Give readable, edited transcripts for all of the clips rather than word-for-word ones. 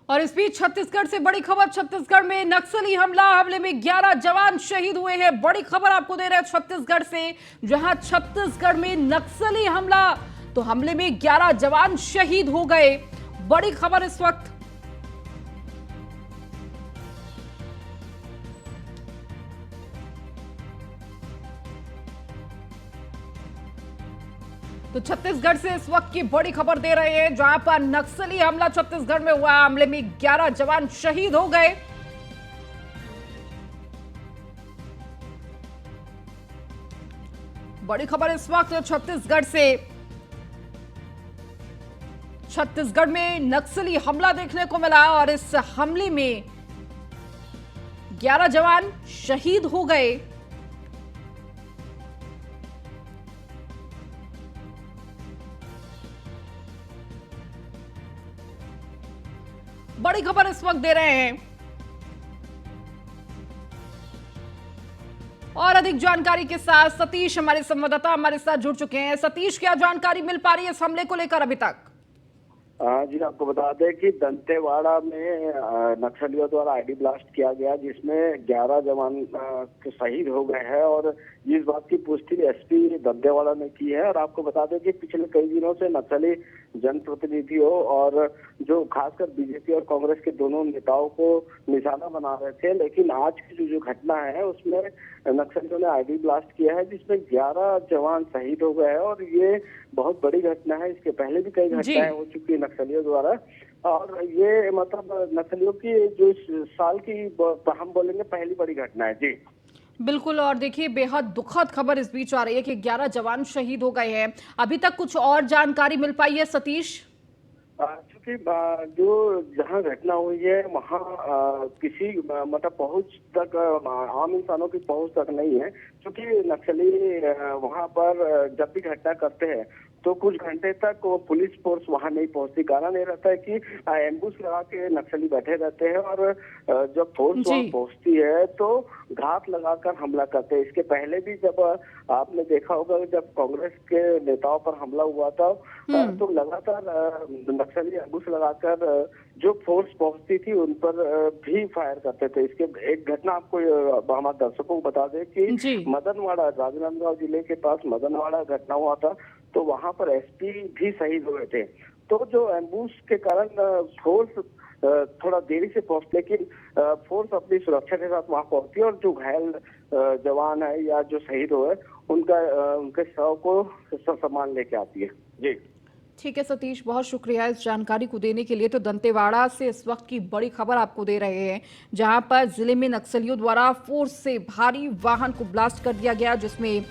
और इस बीच छत्तीसगढ़ से बड़ी खबर। छत्तीसगढ़ में नक्सली हमले में 11 जवान शहीद हुए हैं। बड़ी खबर आपको दे रहे हैं छत्तीसगढ़ से, जहां छत्तीसगढ़ में नक्सली हमले में 11 जवान शहीद हो गए। बड़ी खबर इस वक्त। तो छत्तीसगढ़ से इस वक्त की बड़ी खबर दे रहे हैं, जहां पर नक्सली हमला छत्तीसगढ़ में हुआ। हमले में 11 जवान शहीद हो गए। बड़ी खबर इस वक्त छत्तीसगढ़ से। छत्तीसगढ़ में नक्सली हमला देखने को मिला और इस हमले में 11 जवान शहीद हो गए। बड़ी खबर इस वक्त दे रहे हैं और अधिक जानकारी के साथ सतीश हमारे संवाददाता हमारे साथ जुड़ चुके हैं। सतीश, क्या जानकारी मिल पा रही है इस हमले को लेकर अभी तक? जी, आपको बता दें कि दंतेवाड़ा में नक्सलियों द्वारा आईडी ब्लास्ट किया गया, जिसमें 11 जवान शहीद हो गए हैं और इस बात की पुष्टि एसपी दंतेवाड़ा ने की है। और आपको बता दें कि पिछले कई दिनों से नक्सली जनप्रतिनिधियों और जो खासकर बीजेपी और कांग्रेस के दोनों नेताओं को निशाना बना रहे थे, लेकिन आज की जो घटना है उसमें नक्सलियों ने आईडी ब्लास्ट किया है, जिसमें 11 जवान शहीद हो गए हैं और ये बहुत बड़ी घटना है। इसके पहले भी कई घटनाएं हो चुकी है नक्सलियों द्वारा, और ये मतलब नक्सलियों की जो इस साल की हम बोलेंगे पहली बड़ी घटना है। जी बिल्कुल। और देखिए, बेहद दुखद खबर इस बीच आ रही है कि 11 जवान शहीद हो गए हैं। अभी तक कुछ और जानकारी मिल पाई है सतीश? चूंकि जो जहाँ घटना हुई है वहाँ किसी मतलब पहुंच तक आम इंसानों की पहुंच तक नहीं है, क्योंकि नक्सली वहाँ पर जब भी घटना करते हैं तो कुछ घंटे तक वो पुलिस फोर्स वहां नहीं पहुंचती। कारण ये रहता है कि एम्बुश लगा के नक्सली बैठे रहते हैं और जब फोर्स वहां पहुंचती है तो घात लगाकर हमला करते हैं। इसके पहले भी जब आपने देखा होगा, जब कांग्रेस के नेताओं पर हमला हुआ था तो लगातार नक्सली एम्बुश लगाकर जो फोर्स पहुंचती थी उन पर भी फायर करते थे। इसके एक घटना आपको हमारे दर्शकों को बता दें कि मदनवाड़ा, राजनांदगांव जिले के पास मदनवाड़ा घटना हुआ था, तो वहां पर एसपी भी शहीद हुए थे। तो जो एम्बुश के कारण फोर्स थोड़ा देरी से पहुंचती, लेकिन फोर्स अपनी सुरक्षा के साथ वहां पहुंचती है और जो घायल जवान है या जो शहीद हुए उनके शव को सम्मान लेके आती है। जी ठीक है सतीश, बहुत शुक्रिया इस जानकारी को देने के लिए। तो दंतेवाड़ा से इस वक्त की बड़ी खबर आपको दे रहे हैं, जहां पर जिले में नक्सलियों द्वारा फोर्स से भारी वाहन को ब्लास्ट कर दिया गया, जिसमें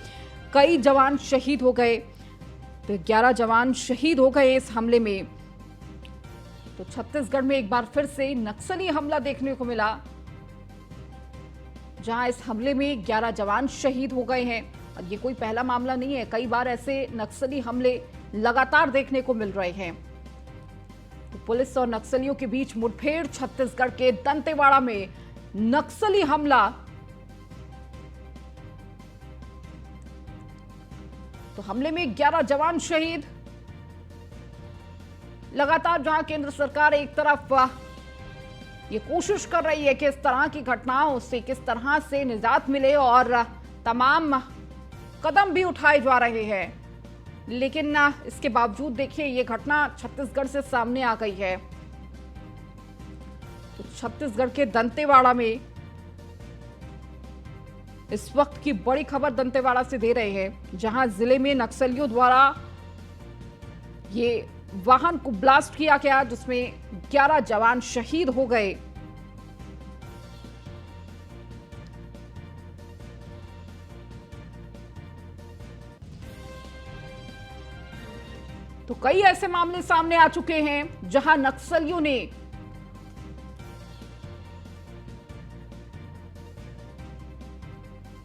कई जवान शहीद हो गए। तो 11 जवान शहीद हो गए इस हमले में। तो छत्तीसगढ़ में एक बार फिर से नक्सली हमला देखने को मिला, जहां इस हमले में 11 जवान शहीद हो गए हैं। और ये कोई पहला मामला नहीं है, कई बार ऐसे नक्सली हमले लगातार देखने को मिल रहे हैं। तो पुलिस और नक्सलियों के बीच मुठभेड़, छत्तीसगढ़ के दंतेवाड़ा में नक्सली हमला। तो हमले में 11 जवान शहीद। लगातार जहां केंद्र सरकार एक तरफ ये कोशिश कर रही है कि इस तरह की घटनाओं से किस तरह से निजात मिले और तमाम कदम भी उठाए जा रहे हैं, लेकिन इसके बावजूद देखिए ये घटना छत्तीसगढ़ से सामने आ गई है। तो छत्तीसगढ़ के दंतेवाड़ा में इस वक्त की बड़ी खबर दंतेवाड़ा से दे रहे हैं, जहां जिले में नक्सलियों द्वारा ये वाहन को ब्लास्ट किया गया, जिसमें 11 जवान शहीद हो गए। तो कई ऐसे मामले सामने आ चुके हैं जहां नक्सलियों ने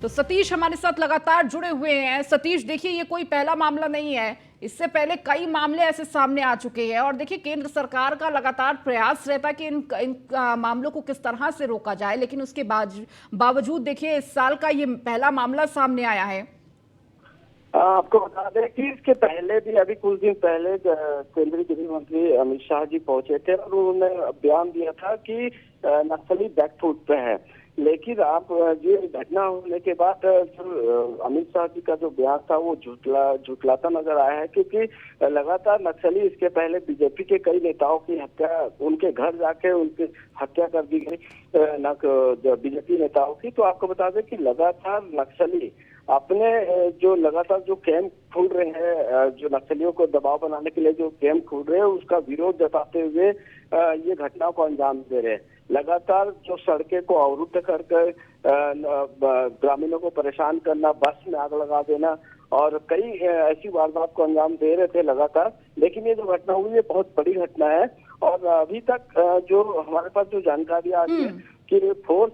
तो सतीश हमारे साथ लगातार जुड़े हुए हैं। सतीश, देखिए ये कोई पहला मामला नहीं है, इससे पहले कई मामले ऐसे सामने आ चुके हैं। और देखिए केंद्र सरकार का लगातार प्रयास रहता है कि इन मामलों को किस तरह से रोका जाए, लेकिन उसके बावजूद देखिए इस साल का ये पहला मामला सामने आया है। आपको बता दें कि इसके पहले भी अभी कुछ दिन पहले केंद्रीय गृह मंत्री अमित शाह जी पहुंचे थे और उन्होंने बयान दिया था कि नक्सली बैकफुट पे है। लेकिन आप ये घटना होने के बाद जो अमित शाह जी का जो बयान था वो झुटलाता नजर आया है, क्योंकि लगातार नक्सली इसके पहले बीजेपी के कई नेताओं की हत्या, उनके घर जाके उनकी हत्या कर दी गई बीजेपी नेताओं की। तो आपको बता दें कि लगातार नक्सली अपने जो लगातार जो कैंप खोल रहे हैं, जो नक्सलियों को दबाव बनाने के लिए जो कैंप खोल रहे हैं, उसका विरोध जताते हुए ये घटनाओं को अंजाम दे रहे हैं। लगातार जो सड़कें को अवरुद्ध करके ग्रामीणों को परेशान करना, बस में आग लगा देना और कई ऐसी वारदात को अंजाम दे रहे थे लगातार। लेकिन ये जो घटना हुई है बहुत बड़ी घटना है और अभी तक जो हमारे पास जो जानकारी आ रही है कि फोर्स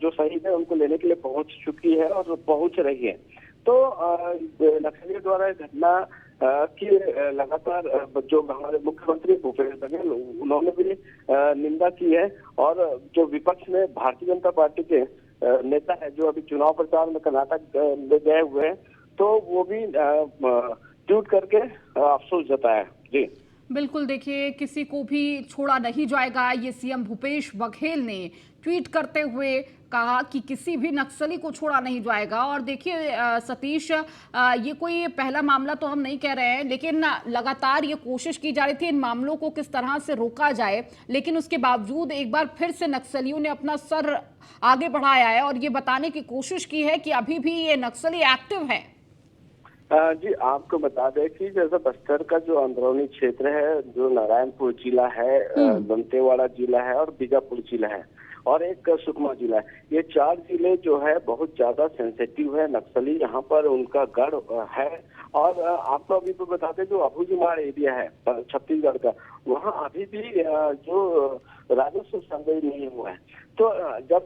जो शहीद है उनको लेने के लिए पहुंच चुकी है और पहुंच रही है। तो नक्सलियों द्वारा घटना की लगातार जो हमारे मुख्यमंत्री भूपेश बघेल उन्होंने भी निंदा की है और जो विपक्ष में भारतीय जनता पार्टी के नेता है जो अभी चुनाव प्रचार में कर्नाटक में गए हुए हैं, तो वो भी ट्वीट करके अफसोस जताया। जी बिल्कुल, देखिए किसी को भी छोड़ा नहीं जाएगा, ये सीएम भूपेश बघेल ने ट्वीट करते हुए कहा कि किसी भी नक्सली को छोड़ा नहीं जाएगा। और देखिए सतीश, ये कोई पहला मामला तो हम नहीं कह रहे हैं, लेकिन लगातार ये कोशिश की जा रही थी इन मामलों को किस तरह से रोका जाए, लेकिन उसके बावजूद एक बार फिर से नक्सलियों ने अपना सर आगे बढ़ाया है और ये बताने की कोशिश की है कि अभी भी ये नक्सली एक्टिव है। जी आपको बता दें कि जैसे बस्तर का जो अंदरूनी क्षेत्र है, जो नारायणपुर जिला है, दंतेवाड़ा जिला है और बीजापुर जिला है और एक सुकमा जिला है, ये 4 जिले जो है बहुत ज्यादा सेंसिटिव है। नक्सली यहाँ पर उनका गढ़ है। और आपको अभी तो बता दें जो अबूझमाड़ एरिया है छत्तीसगढ़ का, वहाँ अभी भी जो राजस्व सर्वे नहीं हुआ है। तो जब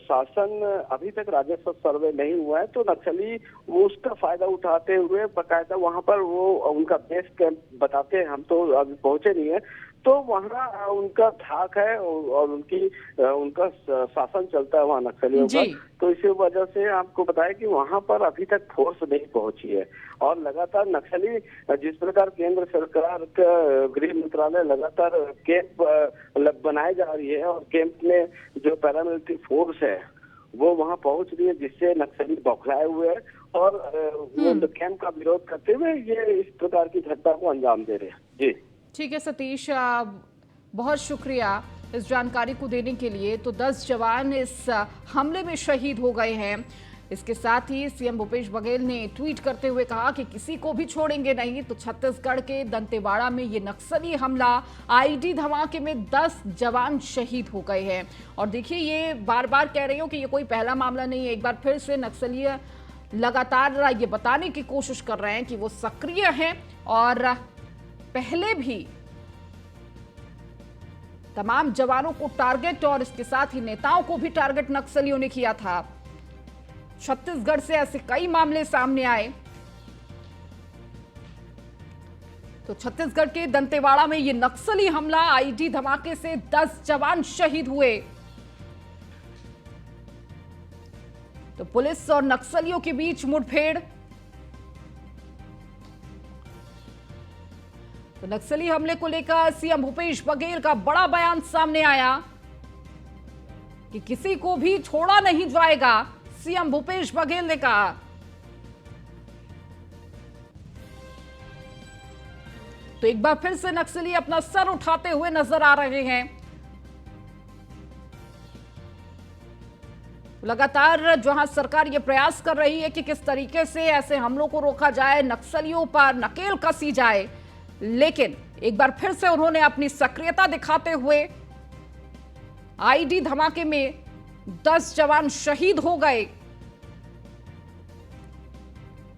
शासन अभी तक राजस्व सर्वे नहीं हुआ है तो नक्सली वो उसका फायदा उठाते हुए बकायदा वहाँ पर वो उनका बेस कैंप बताते हैं, हम तो अभी पहुंचे नहीं है, तो वहाँ उनका धाक है और उनका शासन चलता है वहाँ नक्सलियों का। तो इसी वजह से आपको बताया कि वहाँ पर अभी तक फोर्स नहीं पहुंची है और लगातार नक्सली जिस प्रकार केंद्र सरकार का गृह मंत्रालय लगातार कैंप बनाए जा रही है और कैंप में जो पैरामिलिट्री फोर्स है वो वहाँ पहुंच रही है, जिससे नक्सली बौखलाए हुए हैं और वो कैंप का विरोध करते हुए ये इस प्रकार की घटना को अंजाम दे रहे हैं। जी ठीक है सतीश, बहुत शुक्रिया इस जानकारी को देने के लिए। तो 10 जवान इस हमले में शहीद हो गए हैं। इसके साथ ही सीएम भूपेश बघेल ने ट्वीट करते हुए कहा कि किसी को भी छोड़ेंगे नहीं। तो छत्तीसगढ़ के दंतेवाड़ा में ये नक्सली हमला, आईडी धमाके में 10 जवान शहीद हो गए हैं। और देखिए ये बार बार कह रही हूँ कि ये कोई पहला मामला नहीं है। एक बार फिर से नक्सली लगातार ये बताने की कोशिश कर रहे हैं कि वो सक्रिय हैं और पहले भी तमाम जवानों को टारगेट और इसके साथ ही नेताओं को भी टारगेट नक्सलियों ने किया था। छत्तीसगढ़ से ऐसे कई मामले सामने आए। तो छत्तीसगढ़ के दंतेवाड़ा में ये नक्सली हमला, आईडी धमाके से 10 जवान शहीद हुए। तो पुलिस और नक्सलियों के बीच मुठभेड़। तो नक्सली हमले को लेकर सीएम भूपेश बघेल का बड़ा बयान सामने आया कि किसी को भी छोड़ा नहीं जाएगा। सीएम भूपेश बघेल ने कहा तो एक बार फिर से नक्सली अपना सर उठाते हुए नजर आ रहे हैं। लगातार जहां सरकार यह प्रयास कर रही है कि किस तरीके से ऐसे हमलों को रोका जाए, नक्सलियों पर नकेल कसी जाए, लेकिन एक बार फिर से उन्होंने अपनी सक्रियता दिखाते हुए आईडी धमाके में 10 जवान शहीद हो गए।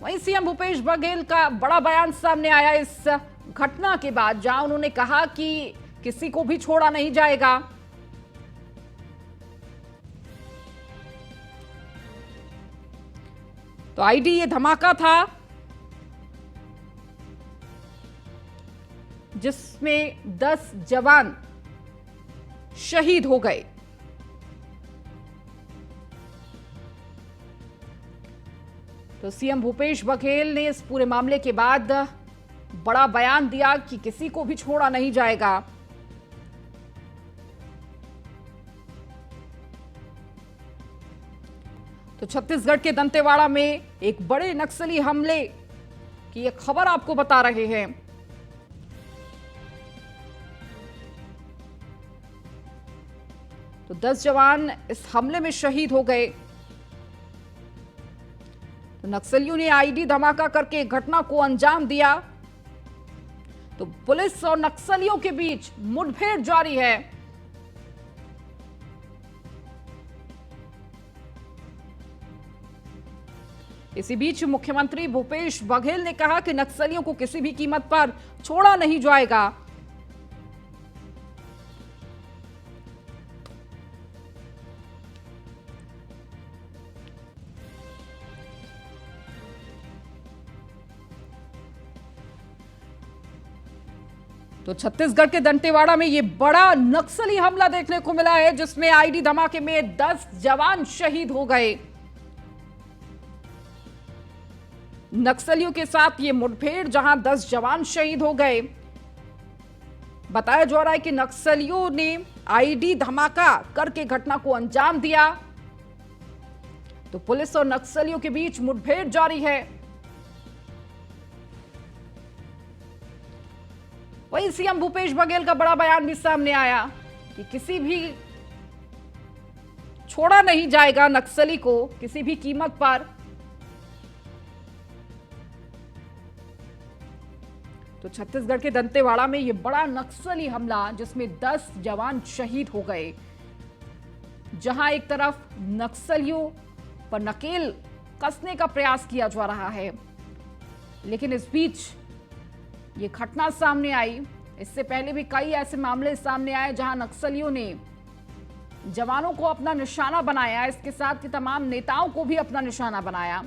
वहीं सीएम भूपेश बघेल का बड़ा बयान सामने आया इस घटना के बाद, जहां उन्होंने कहा कि किसी को भी छोड़ा नहीं जाएगा। तो आईडी ये धमाका था जिसमें 10 जवान शहीद हो गए। तो सीएम भूपेश बघेल ने इस पूरे मामले के बाद बड़ा बयान दिया कि किसी को भी छोड़ा नहीं जाएगा। तो छत्तीसगढ़ के दंतेवाड़ा में एक बड़े नक्सली हमले की एक खबर आपको बता रहे हैं। तो 10 जवान इस हमले में शहीद हो गए। तो नक्सलियों ने आईडी धमाका करके घटना को अंजाम दिया। तो पुलिस और नक्सलियों के बीच मुठभेड़ जारी है। इसी बीच मुख्यमंत्री भूपेश बघेल ने कहा कि नक्सलियों को किसी भी कीमत पर छोड़ा नहीं जाएगा। तो छत्तीसगढ़ के दंतेवाड़ा में यह बड़ा नक्सली हमला देखने को मिला है, जिसमें आईडी धमाके में 10 जवान शहीद हो गए। नक्सलियों के साथ ये मुठभेड़, जहां 10 जवान शहीद हो गए। बताया जा रहा है कि नक्सलियों ने आईडी धमाका करके घटना को अंजाम दिया। तो पुलिस और नक्सलियों के बीच मुठभेड़ जारी है। वहीं सीएम भूपेश बघेल का बड़ा बयान भी सामने आया कि किसी भी छोड़ा नहीं जाएगा नक्सली को किसी भी कीमत पर। तो छत्तीसगढ़ के दंतेवाड़ा में यह बड़ा नक्सली हमला, जिसमें 10 जवान शहीद हो गए। जहां एक तरफ नक्सलियों पर नकेल कसने का प्रयास किया जा रहा है, लेकिन इस बीच ये घटना सामने आई। इससे पहले भी कई ऐसे मामले सामने आए जहां नक्सलियों ने जवानों को अपना निशाना बनाया, इसके साथ ही तमाम नेताओं को भी अपना निशाना बनाया।